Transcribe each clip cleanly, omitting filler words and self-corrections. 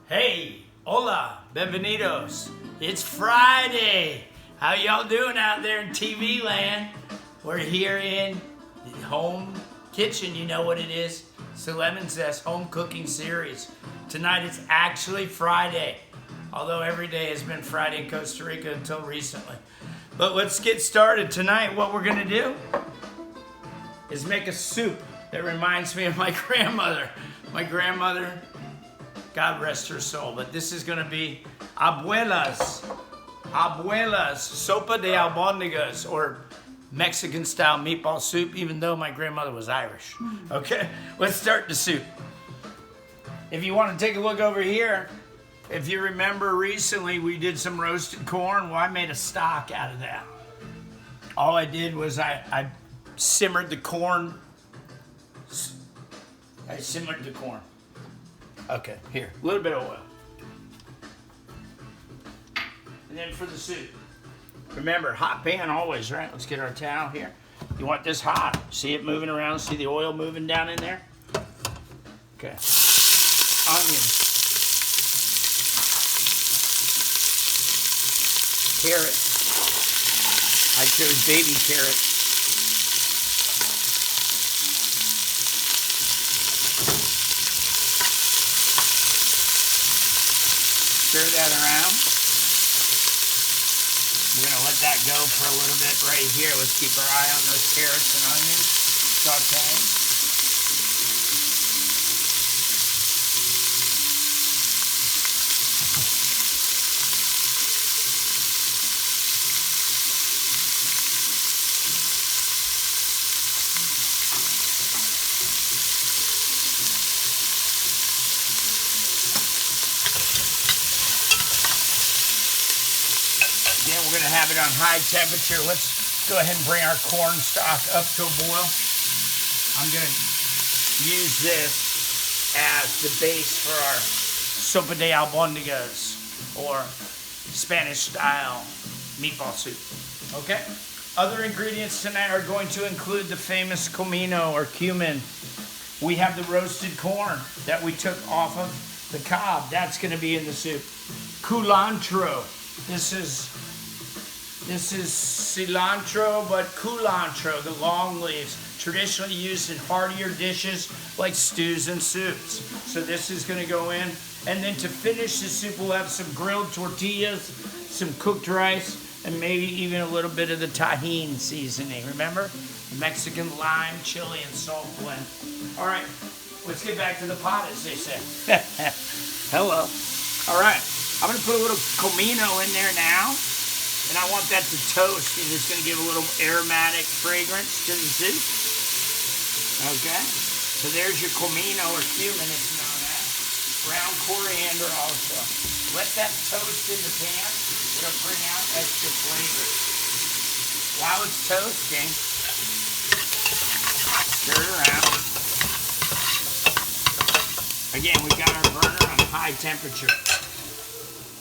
Hey, hola, bienvenidos. It's Friday. How y'all doing out there in TV land? We're here in the home kitchen. You know what it is. It's the Lemon Zest home cooking series. Tonight it's actually Friday, although every day has been Friday in Costa Rica until recently. But let's get started. Tonight what we're gonna do is make a soup that reminds me of my grandmother. My grandmother, God rest her soul, but this is gonna be abuelas, sopa de albóndigas, or Mexican style meatball soup, even though my grandmother was Irish. Okay, let's start the soup. If you wanna take a look over here, if you remember recently we did some roasted corn. Well, I made a stock out of that. All I did was I simmered the corn. Okay, here, a little bit of oil. And then for the soup, remember, hot pan always, right? Let's get our towel here. You want this hot. See it moving around? See the oil moving down in there? Okay. Onions. Carrots. I chose baby carrots. Stir that around. We're gonna let that go for a little bit right here. Let's keep our eye on those carrots and onions. Sauteing. Again, we're gonna have it on high temperature. Let's go ahead and bring our corn stock up to a boil. I'm gonna use this as the base for our sopa de albóndigas, or Spanish style meatball soup. Okay? Other ingredients tonight are going to include the famous comino or cumin. We have the roasted corn that we took off of the cob. That's gonna be in the soup. Culantro. This is cilantro, but culantro, the long leaves, traditionally used in heartier dishes like stews and soups. So this is gonna go in. And then to finish the soup, we'll have some grilled tortillas, some cooked rice, and maybe even a little bit of the tahini seasoning. Remember? Mexican lime, chili, and salt blend. All right, let's get back to the pot, as they say. Hello. All right, I'm gonna put a little comino in there now. And I want that to toast, and it's going to give a little aromatic fragrance to the soup. Okay? So there's your comino, or cumin it's known as. Ground coriander also. Let that toast in the pan. It'll bring out extra flavor. While it's toasting, stir it around. Again, we've got our burner on high temperature.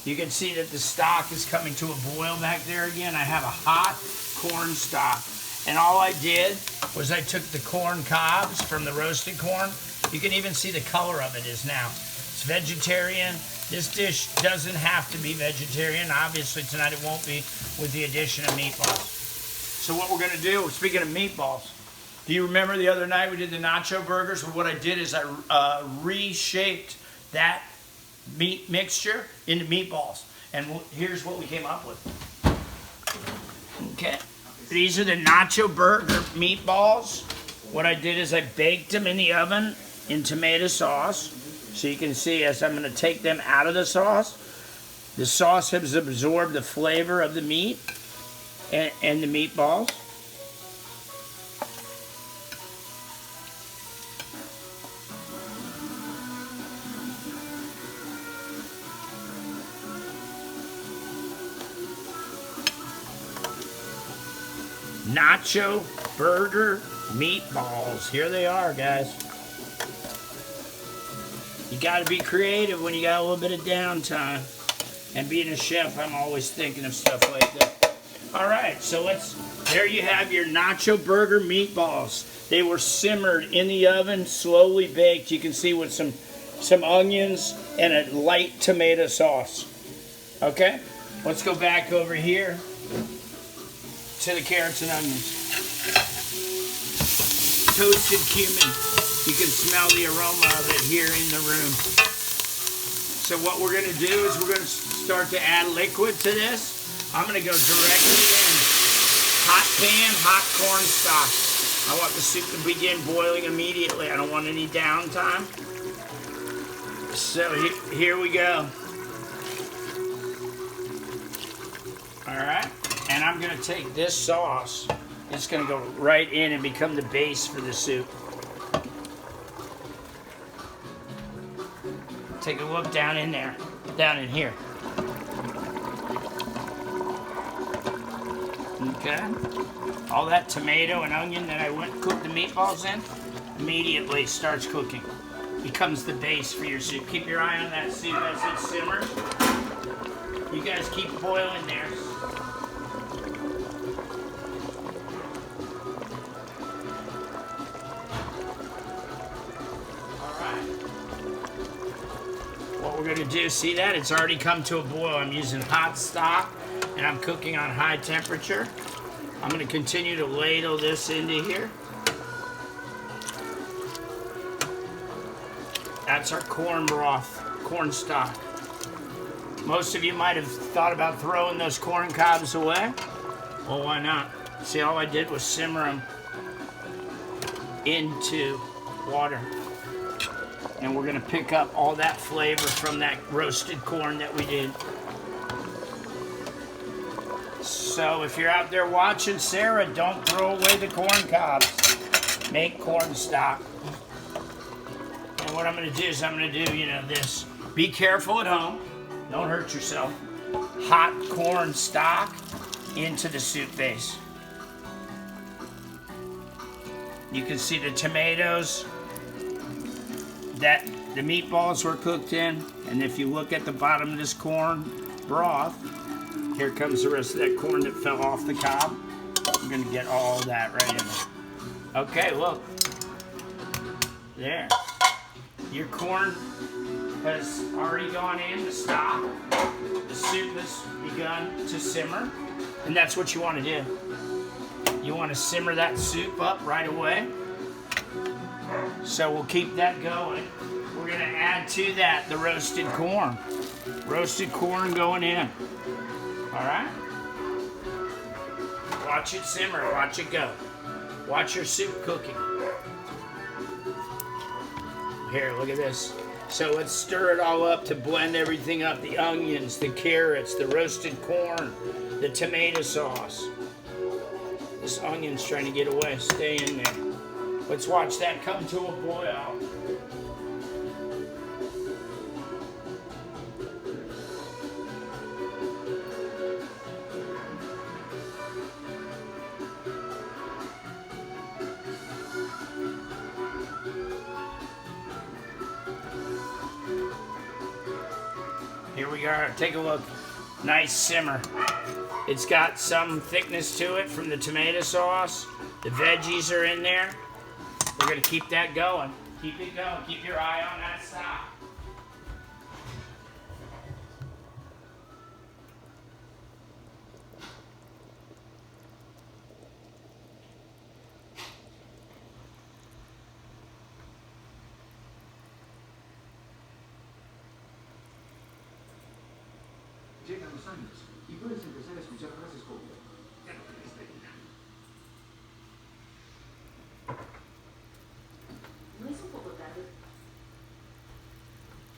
You can see that the stock is coming to a boil back there again. I have a hot corn stock. And all I did was I took the corn cobs from the roasted corn. You can even see the color of it is now. It's vegetarian. This dish doesn't have to be vegetarian. Obviously tonight it won't be, with the addition of meatballs. So what we're gonna do, speaking of meatballs, do you remember the other night we did the nacho burgers? Well, what I did is I reshaped that meat mixture into meatballs, and here's what we came up with. Okay, these are the nacho burger meatballs. What I did is I baked them in the oven in tomato sauce, so you can see as I'm going to take them out of the sauce has absorbed the flavor of the meat and the meatballs. Nacho burger meatballs. Here they are, guys. You got to be creative when you got a little bit of downtime. And being a chef, I'm always thinking of stuff like that. All right, so there you have your nacho burger meatballs. They were simmered in the oven, slowly baked. You can see with some some onions, and a light tomato sauce. Okay? Let's go back over here to the carrots and onions. Toasted cumin. You can smell the aroma of it here in the room. So what we're going to do is we're going to start to add liquid to this. I'm going to go directly in. Hot pan, hot corn stock. I want the soup to begin boiling immediately. I don't want any downtime. So here we go. All right. And I'm going to take this sauce. It's going to go right in and become the base for the soup. Take a look down in there, down in here. Okay. All that tomato and onion that I went and cooked the meatballs in immediately starts cooking. Becomes the base for your soup. Keep your eye on that soup as it simmers. You guys keep boiling there. What we're going to do, see that? It's already come to a boil. I'm using hot stock and I'm cooking on high temperature. I'm going to continue to ladle this into here. That's our corn broth, corn stock. Most of you might have thought about throwing those corn cobs away. Well, why not? See, all I did was simmer them into water. And we're going to pick up all that flavor from that roasted corn that we did. So if you're out there watching Sarah, don't throw away the corn cobs. Make corn stock. And what I'm going to do is I'm going to do, this. Be careful at home. Don't hurt yourself. Hot corn stock into the soup base. You can see the tomatoes that the meatballs were cooked in, and if you look at the bottom of this corn broth, here comes the rest of that corn that fell off the cob. I'm gonna get all that right in there. Okay, look. There. Your corn has already gone in, the stock. The soup has begun to simmer, and that's what you want to do. You want to simmer that soup up right away. So we'll keep that going. We're going to add to that the roasted corn. Roasted corn going in. All right? Watch it simmer. Watch it go. Watch your soup cooking. Here, look at this. So let's stir it all up to blend everything up. The onions, the carrots, the roasted corn, the tomato sauce. This onion's trying to get away. Stay in there. Let's watch that come to a boil. Here we are. Take a look. Nice simmer. It's got some thickness to it from the tomato sauce. The veggies are in there. We're going to keep that going. Keep it going. Keep your eye on that stock. Llegan los años y puedes empezar a escuchar frases como ¿no es un poco tarde?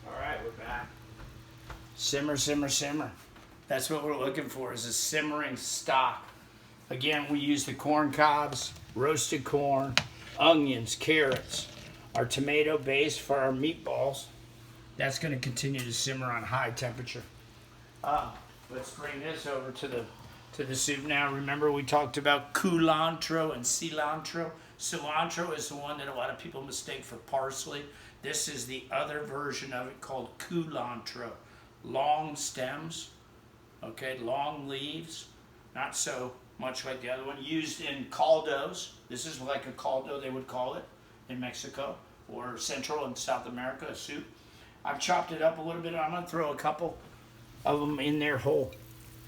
All right, we're back. Simmer, simmer, simmer. That's what we're looking for, is a simmering stock. Again, we use the corn cobs, roasted corn, onions, carrots, our tomato base for our meatballs. That's going to continue to simmer on high temperature. Let's bring this over to the soup now. Remember we talked about culantro and cilantro. Cilantro is the one that a lot of people mistake for parsley. This is the other version of it called culantro. Long stems, okay, long leaves, not so much like the other one. Used in caldos. This is like a caldo, they would call it in Mexico or Central and South America, a soup. I've chopped it up a little bit. I'm gonna throw a couple of them in there whole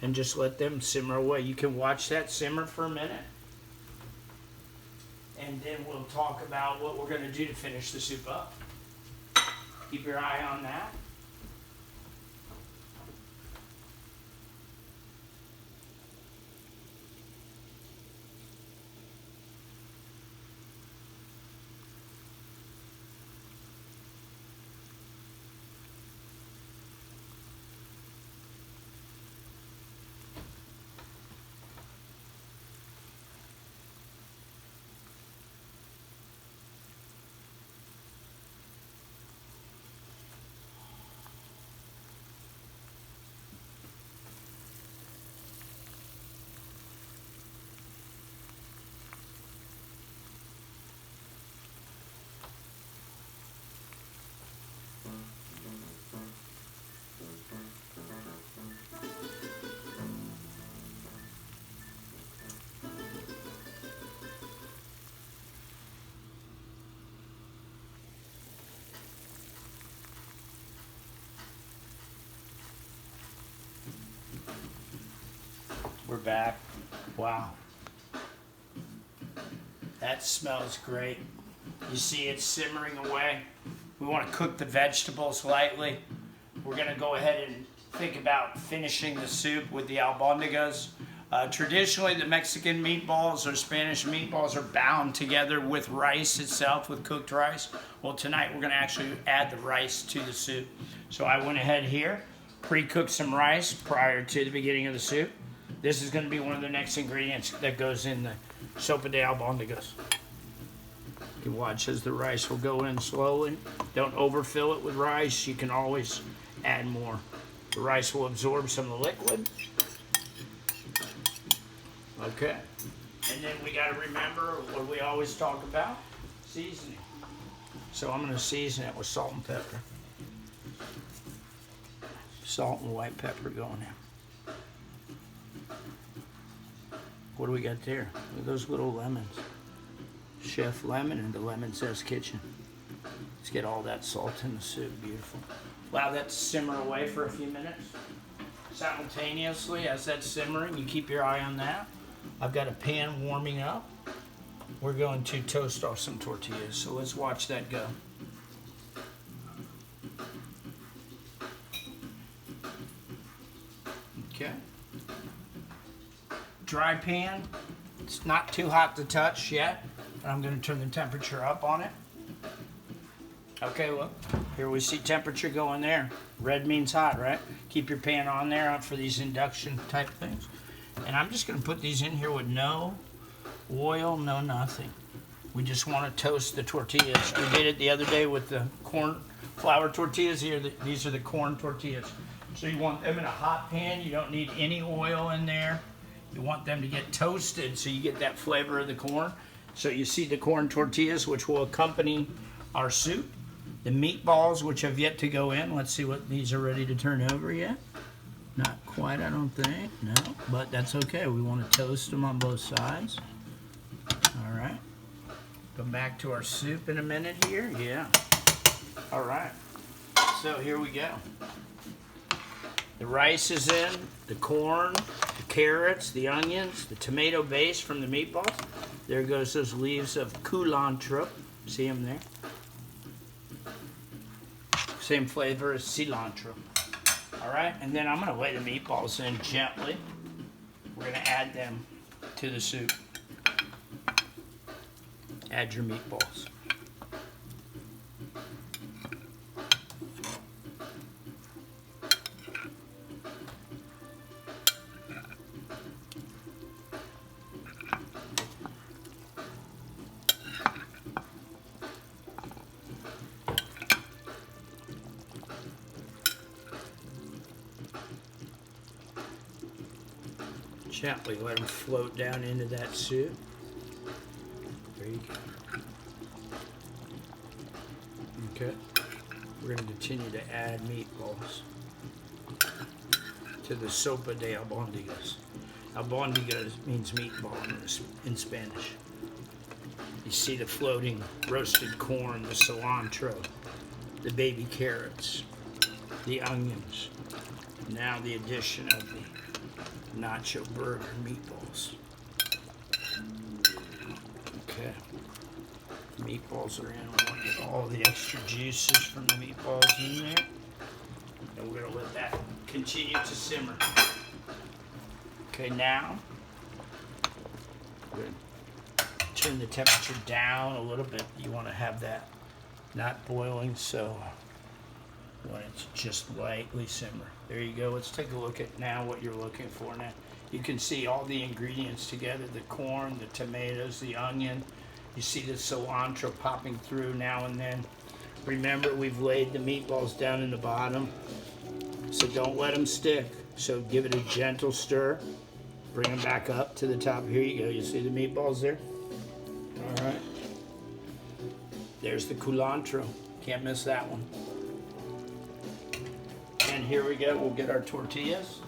and just let them simmer away. You can watch that simmer for a minute. And then we'll talk about what we're gonna do to finish the soup up. Keep your eye on that. We're back. Wow. That smells great. You see it simmering away. We want to cook the vegetables lightly. We're going to go ahead and think about finishing the soup with the albóndigas. Traditionally, the Mexican meatballs or Spanish meatballs are bound together with rice itself, with cooked rice. Well, tonight we're going to actually add the rice to the soup. So I went ahead here, pre-cooked some rice prior to the beginning of the soup. This is going to be one of the next ingredients that goes in the Sopa de Albóndigas. You watch as the rice will go in slowly. Don't overfill it with rice. You can always add more. The rice will absorb some of the liquid. Okay. And then we got to remember what we always talk about, seasoning. So I'm going to season it with salt and pepper. Salt and white pepper going in. What do we got there? Look at those little lemons. Chef Lemon and the Lemon Zest Kitchen. Let's get all that salt in the soup. Beautiful. Allow that to simmer away for a few minutes. Simultaneously, as that's simmering, you keep your eye on that. I've got a pan warming up. We're going to toast off some tortillas, so let's watch that go. Okay. Dry pan. It's not too hot to touch yet, but I'm going to turn the temperature up on it. Okay, look, here we see temperature going there. Red means hot, right? Keep your pan on there for these induction type things. And I'm just going to put these in here with no oil, no nothing. We just want to toast the tortillas. We did it the other day with the corn flour tortillas. These are the corn tortillas. So you want them in a hot pan. You don't need any oil in there. You want them to get toasted so you get that flavor of the corn. So you see the corn tortillas, which will accompany our soup. The meatballs, which have yet to go in. Let's see what these are ready to turn over yet. Not quite, I don't think. No, but that's okay. We want to toast them on both sides. All right. Come back to our soup in a minute here. Yeah. All right. So here we go. The rice is in, the corn, the carrots, the onions, the tomato base from the meatballs. There goes those leaves of culantro. See them there? Same flavor as cilantro. All right, and then I'm gonna lay the meatballs in gently. We're gonna add them to the soup. Add your meatballs. Gently let them float down into that soup. There you go. Okay. We're going to continue to add meatballs to the Sopa de Albóndigas. Albóndigas means meatball in Spanish. You see the floating roasted corn, the cilantro, the baby carrots. the onions. Now the addition of the nacho burger meatballs. Okay. Meatballs are in. We want to get all the extra juices from the meatballs in there. And we're going to let that continue to simmer. Okay, now we're going to turn the temperature down a little bit. You want to have that not boiling, so when it's just lightly simmer. There you go. Let's take a look at now what you're looking for now. You can see all the ingredients together, the corn, the tomatoes, the onion. You see the cilantro popping through now and then. Remember, we've laid the meatballs down in the bottom, so don't let them stick. So give it a gentle stir. Bring them back up to the top. Here you go. You see the meatballs there? All right. There's the culantro. Can't miss that one. And here we go. We'll get our tortillas.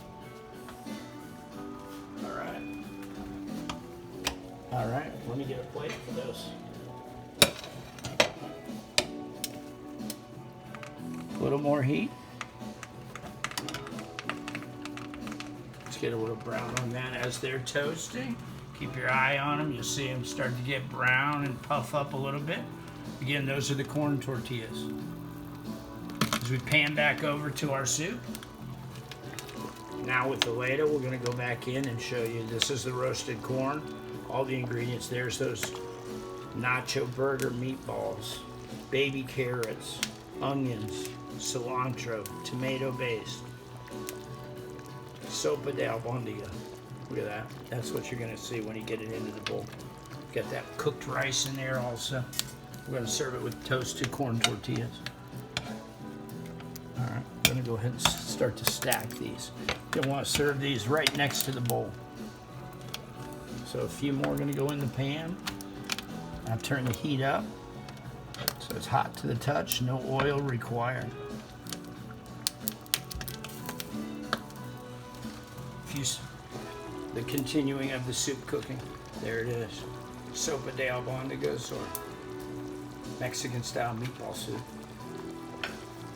All right. All right. Let me get a plate for those. A little more heat. Let's get a little brown on that as they're toasting. Keep your eye on them. You'll see them start to get brown and puff up a little bit. Again, those are the corn tortillas. As we pan back over to our soup, now with the ladle, we're going to go back in and show you this is the roasted corn. All the ingredients. There's those nacho burger meatballs, baby carrots, onions, cilantro, tomato based, Sopa de Albóndiga. Look at that. That's what you're going to see when you get it into the bowl. Got that cooked rice in there also. We're going to serve it with toasted corn tortillas. All right, I'm going to go ahead and start to stack these. You'll want to serve these right next to the bowl. So a few more are going to go in the pan. I'll turn the heat up so it's hot to the touch, no oil required. The continuing of the soup cooking. There it is. Sopa de Albóndigas, or Mexican style meatball soup.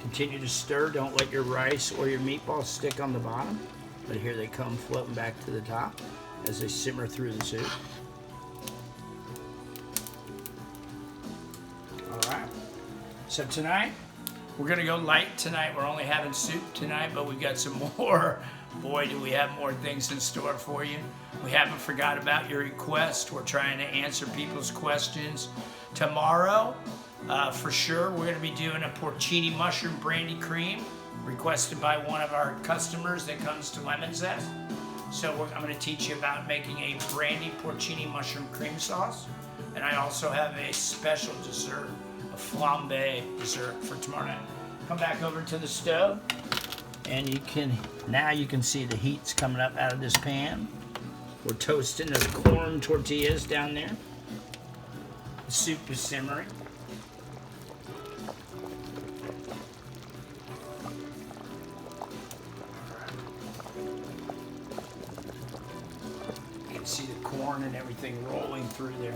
Continue to stir. Don't let your rice or your meatballs stick on the bottom. But here they come floating back to the top as they simmer through the soup. All right. So tonight, we're going to go light tonight. We're only having soup tonight, but we've got some more. Boy, do we have more things in store for you. We haven't forgot about your request. We're trying to answer people's questions. Tomorrow, for sure, we're going to be doing a porcini mushroom brandy cream requested by one of our customers that comes to Lemon Zest. So I'm going to teach you about making a brandy porcini mushroom cream sauce. And I also have a special dessert, a flambe dessert for tomorrow night. Come back over to the stove. And now you can see the heat's coming up out of this pan. We're toasting the corn tortillas down there. The soup is simmering. You can see the corn and everything rolling through there.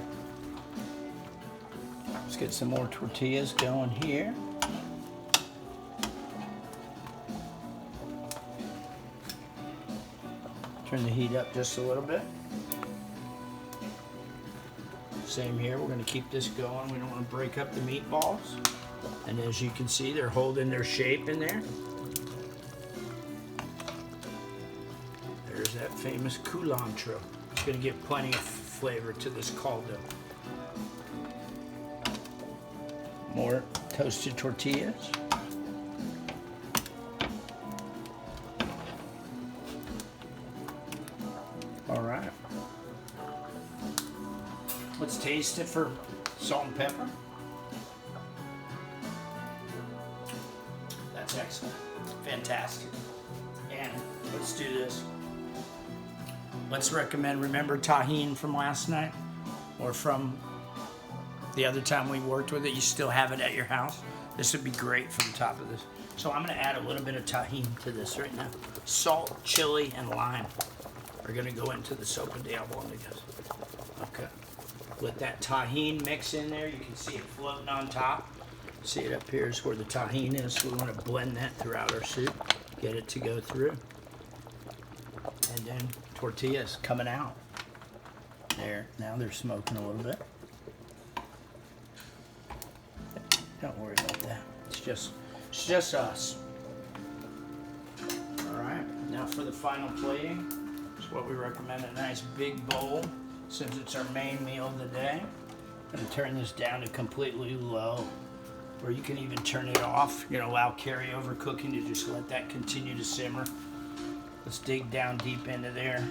Let's get some more tortillas going here. Turn the heat up just a little bit. Same here, we're going to keep this going. We don't want to break up the meatballs. And as you can see, they're holding their shape in there. There's that famous culantro. It's going to give plenty of flavor to this caldo. More toasted tortillas. All right. Let's taste it for salt and pepper. That's excellent. Fantastic. And let's do this. Let's recommend, remember tahine from last night? Or from the other time we worked with it? You still have it at your house? This would be great for the top of this. So I'm going to add a little bit of tahine to this right now. Salt, chili, and lime are going to go into the Sopa de Albóndigas. Okay. Let that tahine mix in there. You can see it floating on top. See it up here is where the tahini is. We want to blend that throughout our soup, get it to go through. And then tortillas coming out. There, now they're smoking a little bit. Don't worry about that. It's just us. All right, now for the final plating. It's what we recommend, a nice big bowl, since it's our main meal of the day. I'm gonna turn this down to completely low, or you can even turn it off, allow carryover cooking to just let that continue to simmer. Let's dig down deep into there.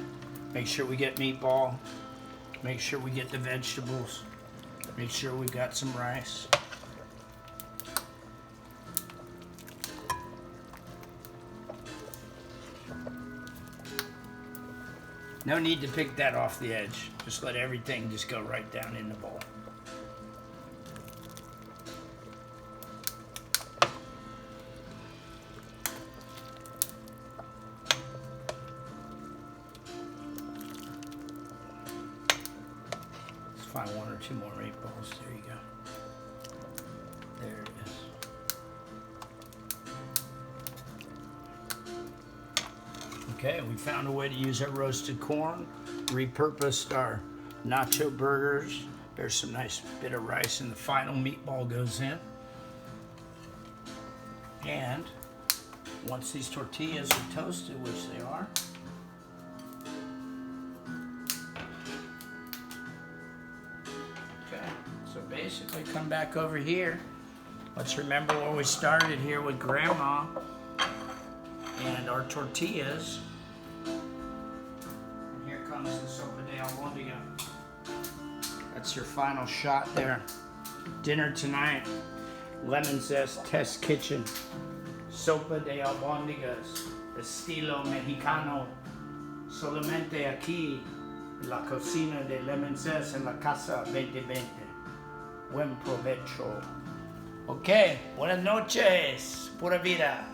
Make sure we get meatball. Make sure we get the vegetables. Make sure we've got some rice. No need to pick that off the edge. Just let everything just go right down in the bowl. Let's find one or two more meatballs. There you go. There it is. Okay, we found a way to use our roasted corn, repurposed our nacho burgers. There's some nice bit of rice, and the final meatball goes in. And once these tortillas are toasted, which they are, okay, so basically come back over here. Let's remember where we started here with Grandma and our tortillas. And here comes the Sopa de Albóndiga. That's your final shot there. Dinner tonight, lemon zest test kitchen. Sopa de Albóndigas, Estilo Mexicano. Solamente aquí, la cocina de lemon zest en la casa 2020. Buen provecho. Ok, buenas noches, pura vida.